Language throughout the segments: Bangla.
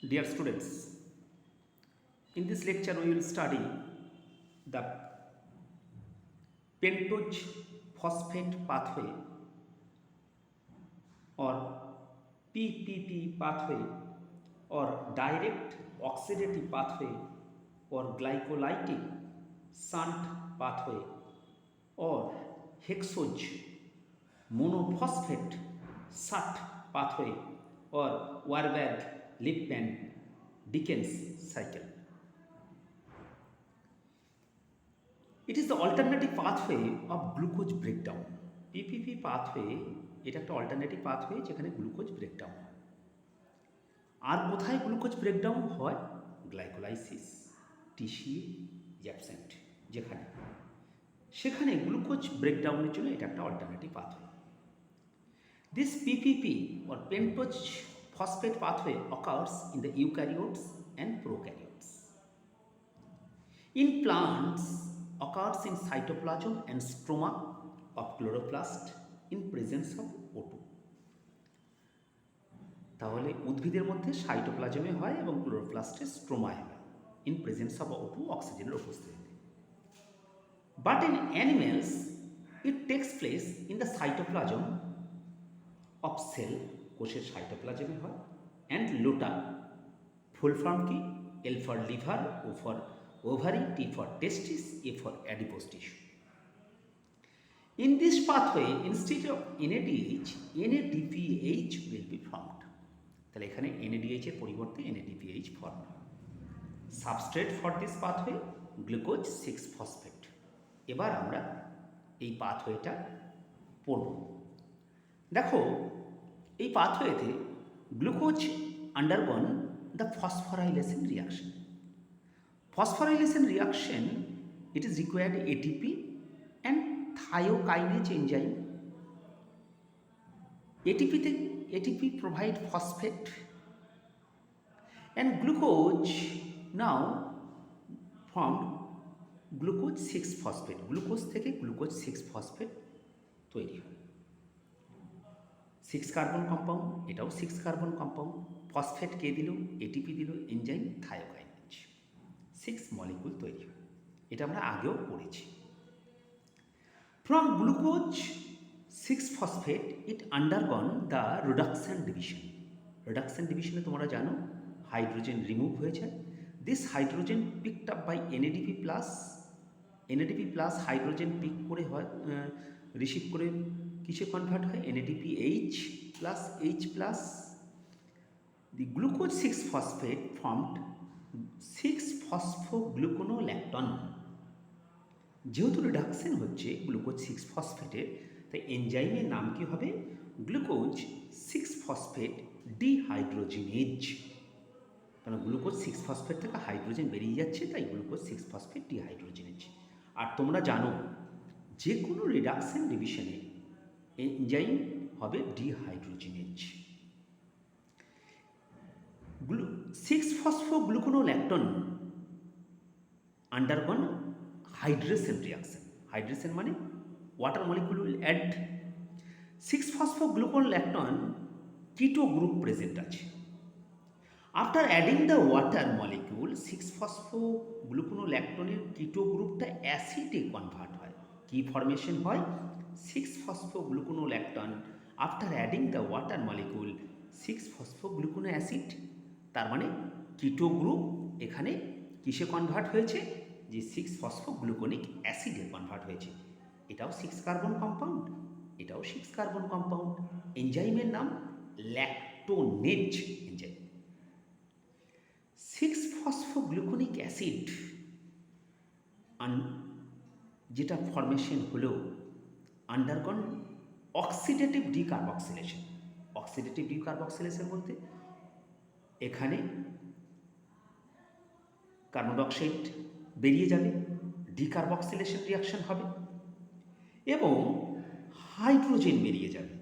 Dear students, in this lecture we will study the pentose phosphate pathway or PPP pathway or direct oxidative pathway or glycolytic shunt pathway or hexose monophosphate shunt pathway or Warburg-Lipman-Dickens cycle. It is the alternative pathway of glucose breakdown. PPP pathway এটা একটা অল্টারনেটিভ পাথওয়ে যেখানে গ্লুকোজ ব্রেকডাউন হয়। আর কোথায় গ্লুকোজ ব্রেকডাউন হয়? গ্লাইকোলাইসিস টিসিএ অ্যাবসেন্ট যেখানে সেখানে গ্লুকোজ ব্রেকডাউনের জন্য এটা একটা alternative pathway. This PPP or pentose phosphate pathway occurs in the eukaryotes and prokaryotes. In plants occurs in cytoplasm and stroma of chloroplast in presence of O2. তাহলে উদ্ভিদের মধ্যে সাইটোপ্লাজমে হয় এবং ক্লোরোপ্লাস্টে স্ট্রোমায় হয় ইন প্রেজেন্স অফ O2 অক্সিজেনের উপস্থিতিতে। But in animals it takes place in the cytoplasm of cell, কোষের সাইটোপ্লাজমে হয়, অ্যান্ড লোটা, ফুল ফর্ম কি? L for liver, O for ovary, T for testis, A for adipose tissue. In this pathway, instead of NADH, NADPH will be formed. তাহলে এখানে NADH এর পরিবর্তে NADPH ফর্ম হয়। Substrate for this pathway glucose six phosphate. এবার আমরা এই পাথওয়েটা পড়ব। দেখো, এই পাথওয়েতে glucose undergone the phosphorylation reaction. Phosphorylation reaction, it is required ATP and thiokinase enzyme. ATP provide phosphate and glucose now formed glucose 6-phosphate. Glucose থেকে glucose 6-phosphate তৈরি হয়। 6 কার্বন কম্পাউন্ড, এটাও 6 কার্বন কম্পাউন্ড। ফসফেট কে দিল? এটিপি দিল, এনজাইম থায়োকাইনেজ। 6 মলিকুল তৈরি হয়। এটা আমরা আগেও পড়েছি। From glucose six phosphate it undergone the reduction division. Reduction ডিভিশনে তোমরা জানো হাইড্রোজেন রিমুভ হয়ে যায়। This hydrogen picked up by NADP plus hydrogen pick করে হয়, রিসিভ করে কিসে কনভার্ট হয়? NADPH plus H plus. The glucose six phosphate formed six phosphogluconolactone. যেহেতু রিডাকশন হচ্ছে গ্লুকোজ 6-ফসফেটের, তাই এনজাইমের নাম কি হবে? Glucose six phosphate dehydrogenase. কারণ গ্লুকোজ 6-ফসফেট থেকে হাইড্রোজেন বেরিয়ে যাচ্ছে, তাই গ্লুকোজ 6-ফসফেট ডিহাইড্রোজিনেজ। আর তোমরা জানো যে কোনো রিডাকশন ডিভিশনে এনজাইম হবে dehydrogenase. Six phosphogluconolactone undergone hydration reaction. Hydration মানে water molecule will add. Six phosphogluconolactone keto group present আছে। After adding the water molecule 6-ফসফোগ্লুকোনোল্যাকটনের কিটো গ্রুপটা অ্যাসিডে কনভার্ট হয়। কি ফরমেশন হয়? Six phosphogluconolactone after adding the water molecule six phosphoglucono acid. তার মানে কিটো গ্রুপ এখানে কিসে কনভার্ট হয়েছে? যে 6-ফসফোগ্লুকোনিক অ্যাসিডে কনভার্ট হয়েছে। এটাও 6 কার্বন কম্পাউন্ড, এটাও 6 কার্বন কম্পাউন্ড। এনজাইমের নাম ল্যাকটোনেজ এনজাইম। 6-ফসফোগ্লুকোনিক অ্যাসিড যেটা ফরমেশন হলো আন্ডারগন অক্সিডেটিভ ডিকার্বক্সিলেশন। অক্সিডেটিভ ডিকার্বক্সিলেশন বলতে এখানে কার্বন ডাইঅক্সাইড বেরিয়ে যাবে, ডিকার্বক্সিলেশন রিয়াকশন হবে এবং হাইড্রোজেন বেরিয়ে যাবে।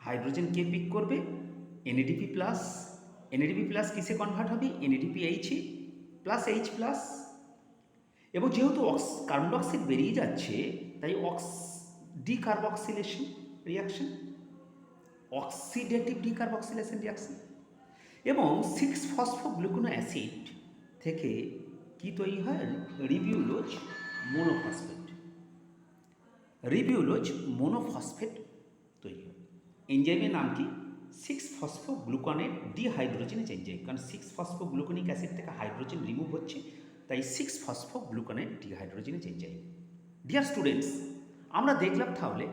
হাইড্রোজেন কে পিক করবে? NADP plus. NADP প্লাস কিসে কনভার্ট হবে? NADPH plus H plus. এবং যেহেতু কার্বন ডাইঅক্সাইড বেরিয়ে যাচ্ছে, তাই decarboxylation reaction, oxidative decarboxylation reaction. এবং 6-ফসফোগ্লুকোনো অ্যাসিড থেকে কি তৈরি হয়? রিবিউলোজ মোনোফসফেট। রিবিউলোজ মোনোফসফেট তৈরি হয়। এনজাইমের নাম কি? 6-ফসফোগ্লুকোনেট ডিহাইড্রোজেনেজ এনজাইম, কারণ 6-ফসফোগ্লুকোনিক অ্যাসিড থেকে হাইড্রোজেন রিমুভ হচ্ছে, তাই 6-ফসফোগ্লুকোনেট ডিহাইড্রোজেনেজ এনজাইম। ডিয়ার স্টুডেন্টস, আমরা দেখলাম তাহলে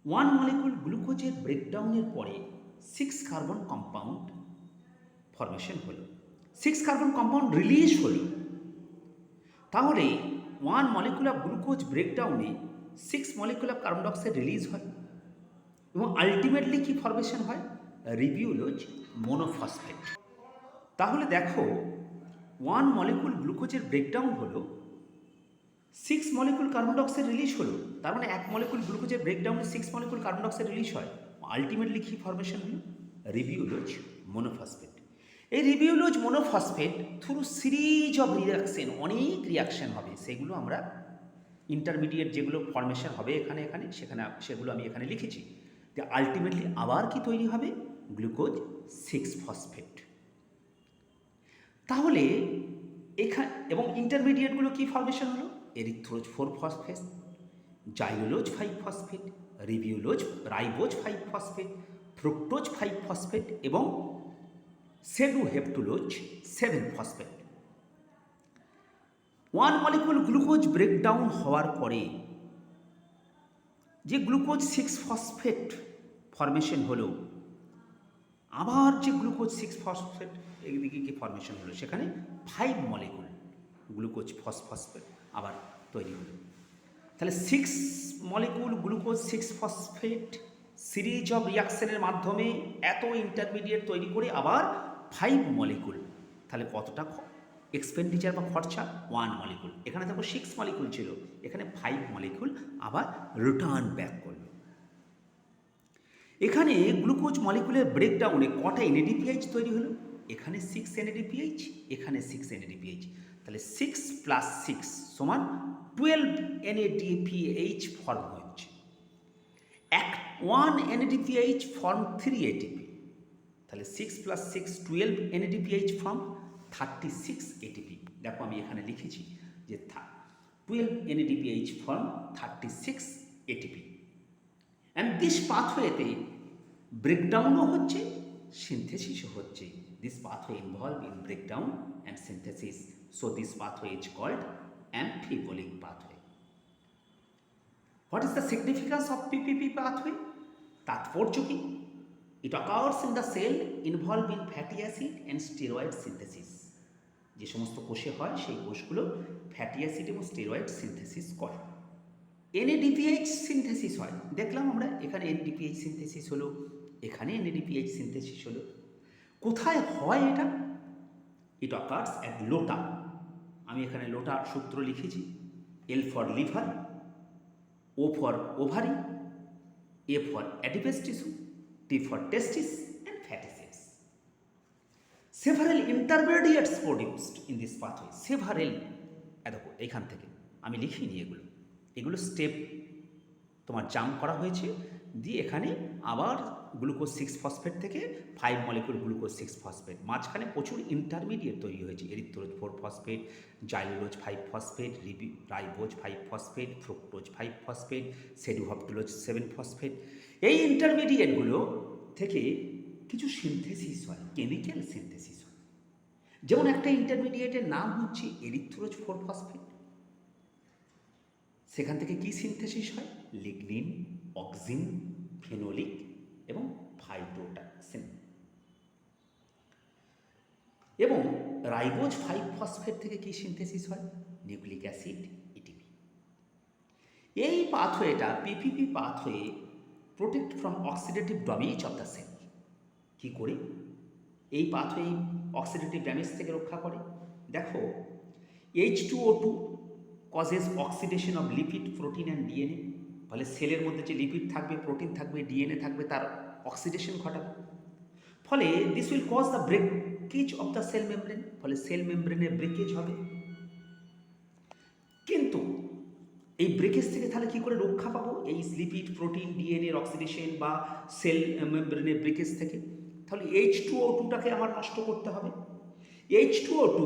1 মলিকুল গ্লুকোজের ব্রেকডাউনের পরে 6 কার্বন কম্পাউন্ড ফরমেশন হলো, 6 কার্বন কম্পাউন্ড রিলিজ হলো। তাহলে 1 মলিকুল অফ গ্লুকোজ ব্রেকডাউনে 6 molecule of carbon dioxide release হয় এবং আলটিমেটলি কি ফরমেশন হয়? রিবিউলোজ মোনোফসফেট। তাহলে দেখো 1 মলিকুল গ্লুকোজের ব্রেকডাউন হলো, 6 মলিকুল কার্বন ডাইঅক্সাইড রিলিজ হলো, তার মানে 1 মলিকুল গ্লুকোজের ব্রেকডাউনে 6 মলিকুল কার্বন ডাইঅক্সাইড রিলিজ হয়, আলটিমেটলি কি ফরমেশন হলো? রিবিউলোজ মোনোফসফেট। এই রিবিউলোজ মোনোফসফেট থ্রু সিরিজ অফ রিয়াকশন, অনেক রিয়াকশন হবে, সেগুলো আমরা ইন্টারমিডিয়েট যেগুলো ফরমেশন হবে এখানে সেগুলো আমি এখানে লিখেছি। যে আলটিমেটলি আবার কি তৈরি হবে? গ্লুকোজ 6-ফসফেট। তাহলে এখানে এবং ইন্টারমিডিয়েটগুলো কি ফরমেশন হলো? এরিথ্রোজ four phosphate, xylulose five phosphate, ribose five phosphate, fructose 5-ফসফেট এবং সেডুহেপ্টুলোজ 7-ফসফেট। 1 মলিকুল গ্লুকোজ ব্রেকডাউন হওয়ার পরে যে গ্লুকোজ 6-ফসফেট ফরমেশন হলো, আবার যে গ্লুকোজ 6-ফসফেট এদিকে কি ফরমেশন হলো, সেখানে 5 মলিকুল গ্লুকোজ ফসফেট আবার তৈরি হলো। তাহলে 6 মলিকুল গ্লুকোজ 6-ফসফেট সিরিজ অফ রিয়াকশনের মাধ্যমে এত ইন্টারমিডিয়েট তৈরি করে আবার 5 মলিকুল, তাহলে কতটা এক্সপেন্ডিচার বা খরচা? 1 মলিকুল। এখানে দেখো 6 মলিকুল ছিল, এখানে 5 মলিকুল আবার রিটার্ন ব্যাক করলো। এখানে গ্লুকোজ মলিকুলের ব্রেকডাউনে কটা এনএডিপিএইচ তৈরি হলো? এখানে 6 এনএডিপিএইচ, এখানে 6 এনএডিপিএইচ, তাহলে 6 + 6 সমান 12 এনএডিপিএইচ ফর্ম হচ্ছে। 1 এনএডিপিএইচ ফর্ম 3 এটিপি, তাহলে 6 + 6 12 এনএডিপিএইচ ফর্ম 36 এটিপি। দেখো আমি এখানে লিখেছি যে 12 NADPH form 36 ATP. And this পাথওয়েতে ব্রেকডাউনও হচ্ছে, সিনথেসিসও হচ্ছে। This pathway involve in breakdown and synthesis, so this pathway is called amphibolic pathway. What is the significance of PPP pathway? তাৎপর্য কি? It occurs in the cell involve in fatty acid and steroid synthesis. যে সমস্ত কোষে হয় সেই কোষগুলো ফ্যাটি অ্যাসিড এবং স্টেরয়েড সিনথেসিস করে। এনএডিপিএইচ সিনথেসিস হয়, দেখলাম আমরা এখানে এনএডিপিএইচ সিনথেসিস হলো, এখানে এনএডিপিএইচ সিনথেসিস হলো। কোথায় হয় এটা? ইট অকার্স অ্যাট লোটা। আমি এখানে লোটার সূত্র লিখেছি। L for liver, O for ovary, A for adipose tissue, T for testes and fatty cells. Several intermediates produced in this pathway. Several, দেখো এখান থেকে আমি লিখিনি এগুলো স্টেপ তোমার জাম্প করা হয়েছে, দিয়ে এখানে আবার গ্লুকোজ 6-ফসফেট থেকে 5 মলিকুল গ্লুকোজ 6-ফসফেট, মাঝখানে প্রচুর ইন্টারমিডিয়েট তৈরি হয়েছে। Erythrose four phosphate, xylulose five phosphate, ribose five phosphate, fructose five phosphate, sedoheptulose seven phosphate. এই ইন্টারমিডিয়েটগুলো থেকে কিছু সিনথেসিস হয়, কেমিক্যাল সিনথেসিস হয়। যেমন একটা ইন্টারমিডিয়েটের নাম হচ্ছে এরিথ্রোজ 4-ফসফেট, সেখান থেকে কি সিনথেসিস হয়? লিগনিন, অক্সিন, ফেনোলিক এবং ফাইটোটাক্সিন। এবং রাইবোজ 5-ফসফেট থেকে কি সিনথেসিস হয়? Nucleic acid, ATP. এই পাথওয়েটা PPP pathway protect from oxidative damage of the cell. কী করে এই পাথওয়ে অক্সিডেটিভ ড্যামেজ থেকে রক্ষা করে? দেখো, H2O2 causes oxidation of lipid, protein and DNA. ফলে সেলের মধ্যে যে লিপিড থাকবে, প্রোটিন থাকবে, ডিএনএ থাকবে, তার অক্সিডেশন ঘটাবে। ফলে this will cause the breakage of the cell membrane, ফলে সেল মেমব্রেনের ব্রেকেজ হবে। কিন্তু এই ব্রেকেজ থেকে তাহলে কী করে রক্ষা পাবো? এই লিপিড, প্রোটিন, ডিএনএর অক্সিডেশন বা সেল মেমব্রেনের ব্রেকেজ থেকে। তাহলে H2O2টাকে আমার নষ্ট করতে হবে। H2O2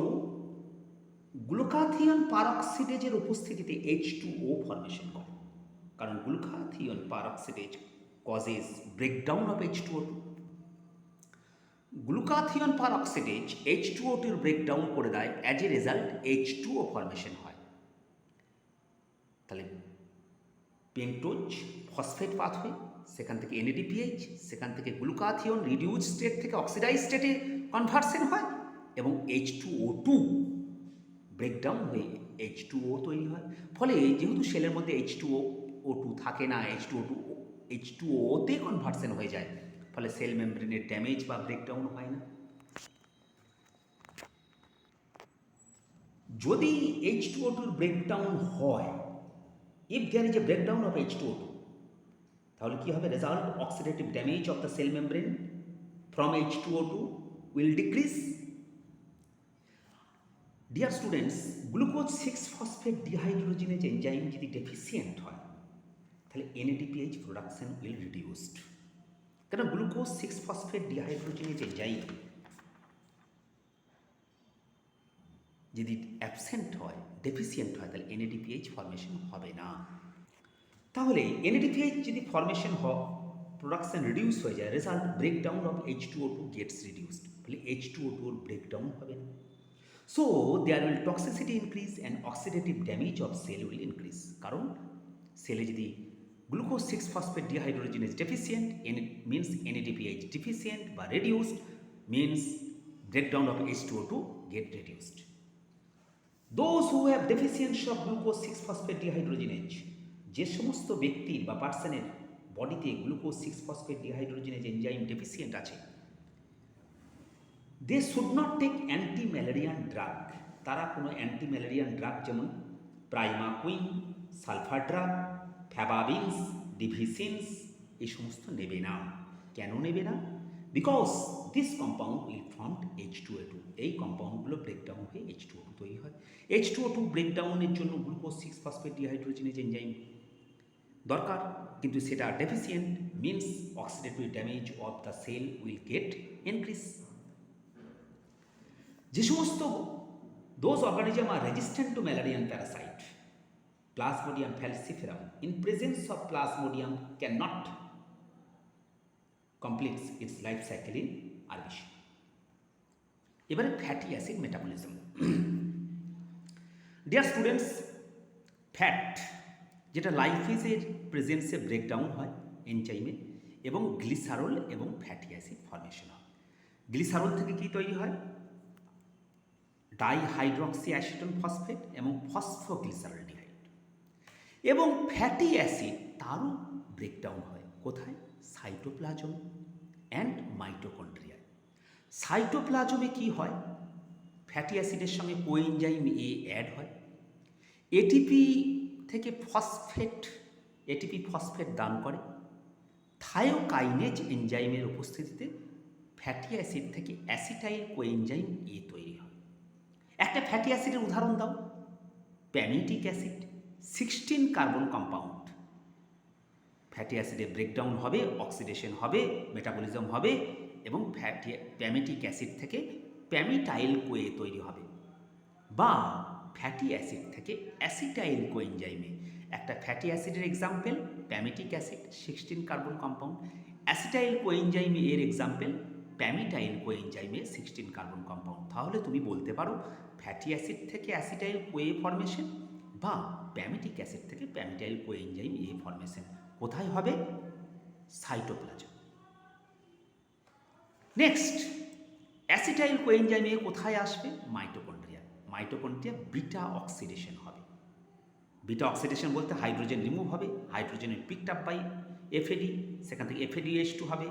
গ্লুকাথিয়ন পারঅক্সিডেজের উপস্থিতিতে H2O ফর্মেশন করে, কারণ glutathione peroxidase causes breakdown of H2O2। Glutathione peroxidase H2O2 breakdown করে দেয়, as a result H2O formation হয়। তাহলে পেন্টোজ ফসফেট পাথওয়ে, সেখান থেকে NADPH, সেখান থেকে গ্লুকাথিয়ন রিডিউস স্টেট থেকে অক্সিডাইজ স্টেটে কনভার্সন হয় এবং H2O2 ব্রেকডাউন হয়ে H2O তৈরি হয়। ফলে যেহেতু সেলের মধ্যে H2O2 থাকে না, H2O তে কনভার্সন হয়ে যায়, ফলে সেল মেমব্রেনের ড্যামেজ বা ব্রেকডাউন হয় না। যদি H2O2 ব্রেকডাউন হয়, if there is a breakdown of H2O2, তাহলে কি হবে? Result oxidative damage of the cell membrane from H2O2 will decrease. Dear students, glucose six phosphate dehydrogenase enzyme যদি ডেফিসিয়েন্ট হয়, তাহলে NADPH প্রোডাকশন উইল রিডিউসড। কেন? গ্লুকোজ 6-ফসফেট ডিহাইড্রোজেনেজ এনজাইম যদি অ্যাবসেন্ট হয়, ডেফিসিয়েন্ট হয়, তাহলে NADPH ফর্মেশন হবে না। তাহলে NADPH যদি ফর্মেশন প্রোডাকশন রিডিউস হয়ে যায়, result breakdown of H2O2 gets reduced, ফলে H2O2 ব্রেকডাউন হবে না। So there will toxicity increase and oxidative damage of cell will increase. কারণ সেলে যদি glucose six phosphate dehydrogenase deficient means NADPH deficient বা reduced means breakdown of H2O2 get reduced. Those who have deficiency of glucose 6-phosphate dehydrogenase, যে সমস্ত ব্যক্তি বা পার্সনের বডিতে glucose six phosphate dehydrogenase enzyme deficient আছে, they should not take anti malarial drug. তারা কোনো অ্যান্টি ম্যালেরিয়ান ড্রাগ যেমন প্রাইমাকুইন, সালফার ড্রাগ, ফ্যাবাবিন্স, ডিভিসিনস এই সমস্ত নেবে না। কেন নেবে না? Because this compound will form H2O2। এই কম্পাউন্ডগুলো ব্রেকডাউন হয়ে H2O2 তৈরি হয়। H2O2 ব্রেকডাউনের জন্য গ্লুকোজ 6-ফসফেট ডিহাইড্রোজেনেজ এনজাইম দরকার, কিন্তু সেটা deficient means oxidative damage of the cell will get increase. যে সমস্ত those organisms are resistant to malarian parasite, Plasmodium falciparum, in presence of Plasmodium cannot complete its life cycle in RBC. এবারে fatty acid metabolism. Dear students, fat যেটা লাইফেজের প্রেজেন্সে ব্রেকডাউন হয় এনজাইমে এবং গ্লিসারল এবং ফ্যাটি অ্যাসিড ফর্মেশন হয়। গ্লিসারল থেকে কি তৈরি হয়? ডাইহাইড্রক্সি অ্যাসিটোন ফসফেট এবং ফসফোগ্লিসারলডিহাইড। এবং ফ্যাটি অ্যাসিড তারও ব্রেকডাউন হয় কোথায়? সাইটোপ্লাজম অ্যান্ড মাইটোকন্ড্রিয়ায়। সাইটোপ্লাজমে কি হয়? ফ্যাটি অ্যাসিডের সঙ্গে কোএনজাইম A অ্যাড হয়, এটিপি থেকে এটিপি ফসফেট দান করে। থায়োকাইনেজ এনজাইমের উপস্থিতিতে ফ্যাটি অ্যাসিড থেকে অ্যাসিটাইল কোএনজাইম A তৈরি হয়। একটা ফ্যাটি অ্যাসিডের উদাহরণ দাও। Palmitic acid, 16 carbon compound. Fatty অ্যাসিডের ব্রেকডাউন হবে, অক্সিডেশন হবে, মেটাবলিজম হবে এবং প্যামিটিক অ্যাসিড থেকে প্যামিটাইল কোয়ে তৈরি হবে। বা ফ্যাটি অ্যাসিড থেকে অ্যাসিটাইল কোএনজাইমে, একটা ফ্যাটি অ্যাসিডের example palmitic acid 16 carbon compound, acetyl coenzyme A এর example palmityl coenzyme A 16 carbon compound. তাহলে তুমি বলতে পারো ফ্যাটি অ্যাসিড থেকে অ্যাসিটাইল কোয়ে ফর্মেশন বা প্যামিটিক অ্যাসিড থেকে প্যামিটাইল কোএনজাইম A ফর্মেশন। কোথায় হবে? Cytoplasm. Next, acetyl coenzyme A কোথায় আসবে? মাইটোকন্ড্রিয়া। মাইটোকন্ড্রিয়া বিটা অক্সিডেশন হবে। বিটা অক্সিডেশন বলতে হাইড্রোজেন রিমুভ হবে, hydrogen picked up by FAD, সেখান থেকে FADH2 হবে।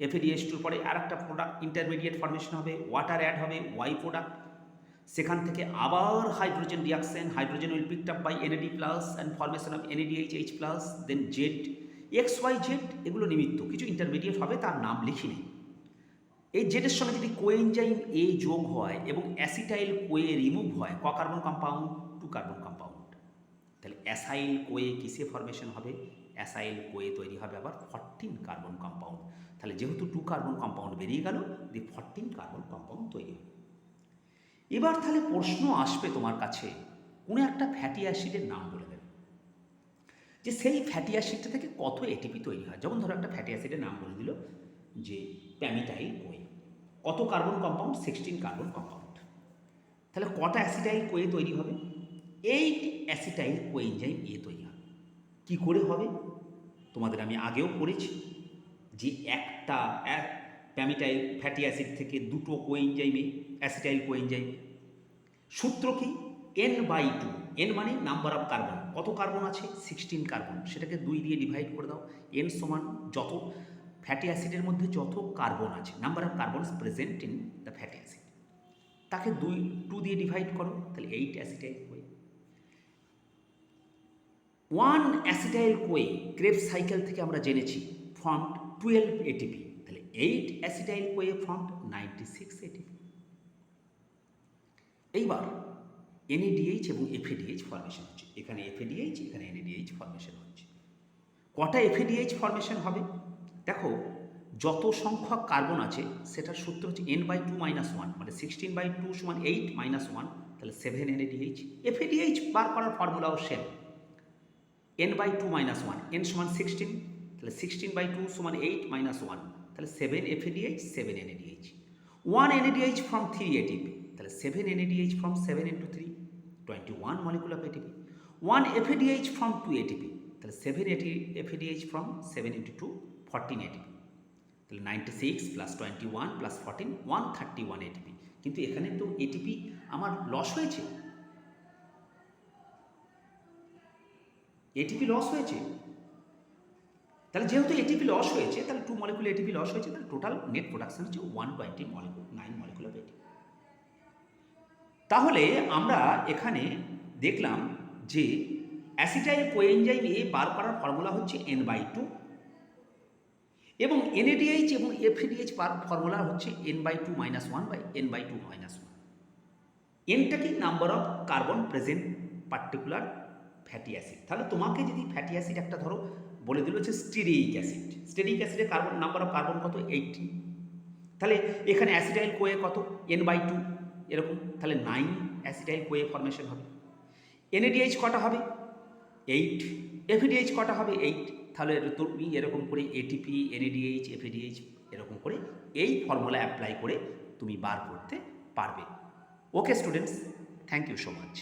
FADH2 পরে আর একটা প্রোডাক্ট ইন্টারমিডিয়েট ফর্মেশন হবে, ওয়াটার অ্যাড হবে, Y প্রোডাক্ট। সেখান থেকে আবার hydrogen reaction, hydrogen will picked up by NAD+ and formation of NADH+, then Z, XYZ এগুলো নিমিত্ত কিছু ইন্টারমিডিয়েট হবে, তার নাম লিখি নেই। এই জেটের সঙ্গে যদি কোএনজাইম A যোগ হয় এবং অ্যাসিটাইল কোয়ে রিমুভ হয়, কার্বন কম্পাউন্ড, 2 কার্বন কম্পাউন্ড, তাহলে অ্যাসাইল কোয়ে কিসে ফর্মেশন হবে? অ্যাসাইল কোয়ে তৈরি হবে আবার 14 কার্বন কম্পাউন্ড। তাহলে যেহেতু 2 কার্বন কম্পাউন্ড বেরিয়ে গেল, দি 14 কার্বন কম্পাউন্ড তৈরি হবে। এবার তাহলে প্রশ্ন আসবে তোমার কাছে, কোনো একটা ফ্যাটি অ্যাসিডের নাম বলে দেবে, যে সেই ফ্যাটি অ্যাসিডটা থেকে কত এটিপি তৈরি হয়। যেমন ধরো একটা ফ্যাটি অ্যাসিডের নাম বলে দিল যে প্যামিটাইল কোয়ে, কত কার্বন কম্পাউন্ড, 16 কার্বন কম্পাউন্ড। তাহলে কটা অ্যাসিটাইল কোয়ে তৈরি হবে? 8 অ্যাসিটাইল কোএনজাইম এ তৈরি হবে। কি করে হবে? তোমাদের আমি আগেও পড়েছি যে একটা প্যামিটাইল ফ্যাটি অ্যাসিড থেকে দুটো কোএনজাইমে, অ্যাসিটাইল কোএনজাইম। সূত্র কি? n/2। n মানে নাম্বার অফ কার্বন, কত কার্বন আছে? 16 কার্বন, সেটাকে 2 দিয়ে ডিভাইড করে দাও। n সমান যত ফ্যাটি অ্যাসিডের মধ্যে যত কার্বন আছে, number of carbons present in the fatty acid, তাকে 2 দিয়ে ডিভাইড করো, তাহলে 8 acetyl CoA. 1 acetyl CoA Krebs cycle থেকে আমরা জেনেছি ফর্মড 12 এটিপি, তাহলে 8 অ্যাসিটাইল কোয়ে ফর্মড 96 এটিপি। এইবার NADH এবং FADH ফর্মেশন হচ্ছে, এখানে FADH, এখানে NADH ফর্মেশন হচ্ছে। কটা FADH ফর্মেশন হবে? দেখো, যত সংখ্যক কার্বন আছে সেটার সূত্র হচ্ছে n/2 - 1, মানে 16/2 সমান 8 - 1, তাহলে 7 NADH। FADH বার করার ফর্মুলাও সেম, n/2 - 1, n সমান 16, তাহলে 16/2 সমান 8 - 1, তাহলে 7 FADH, 7 NADH। 1 NADH from 3 ATP, তাহলে 7 NADH from 7 into 3, 21 molecule of ATP। 1 FADH from 2 ATP, তাহলে 7 FADH from 7 into 2, 14 ATP, তাহলে 96 plus 21 plus 14, 131 ATP। কিন্তু এখানে তো ATP আমার লস হয়েছে, এটিপি লস হয়েছে। তাহলে যেহেতু এটিপি লস হয়েছে, তাহলে 2 মলিকুল এটিপি লস হয়েছে, তাহলে টোটাল নেট প্রোডাকশন হচ্ছে 129 মলিকুল অফ এটিপি। তাহলে আমরা এখানে দেখলাম যে অ্যাসিটাইল কোএনজাইম এ বার করার ফর্মুলা হচ্ছে n/2, এবং NADH এবং FADH বার ফর্মুলা হচ্ছে n/2 - 1 বাই n/2 - 1। এনটা কি? Number of carbon present particular fatty acid. তাহলে তোমাকে যদি ফ্যাটি অ্যাসিড একটা ধরো বলে দিল হচ্ছে স্টেরিক অ্যাসিড, স্টেরিক অ্যাসিডের কার্বন নাম্বার অফ কার্বন কত? 18। তাহলে এখানে অ্যাসিটাইল কোয়ে কত? n/2 এরকম, তাহলে 9 অ্যাসিটাইল কোয়ে ফর্মেশন হবে। NADH কটা হবে? 8। FADH কটা হবে? 8। তাহলে তুমি এরকম করে ATP, NADH, FADH এরকম করে এই ফর্মুলা অ্যাপ্লাই করে তুমি বার করতে পারবে। Okay students, thank you so much.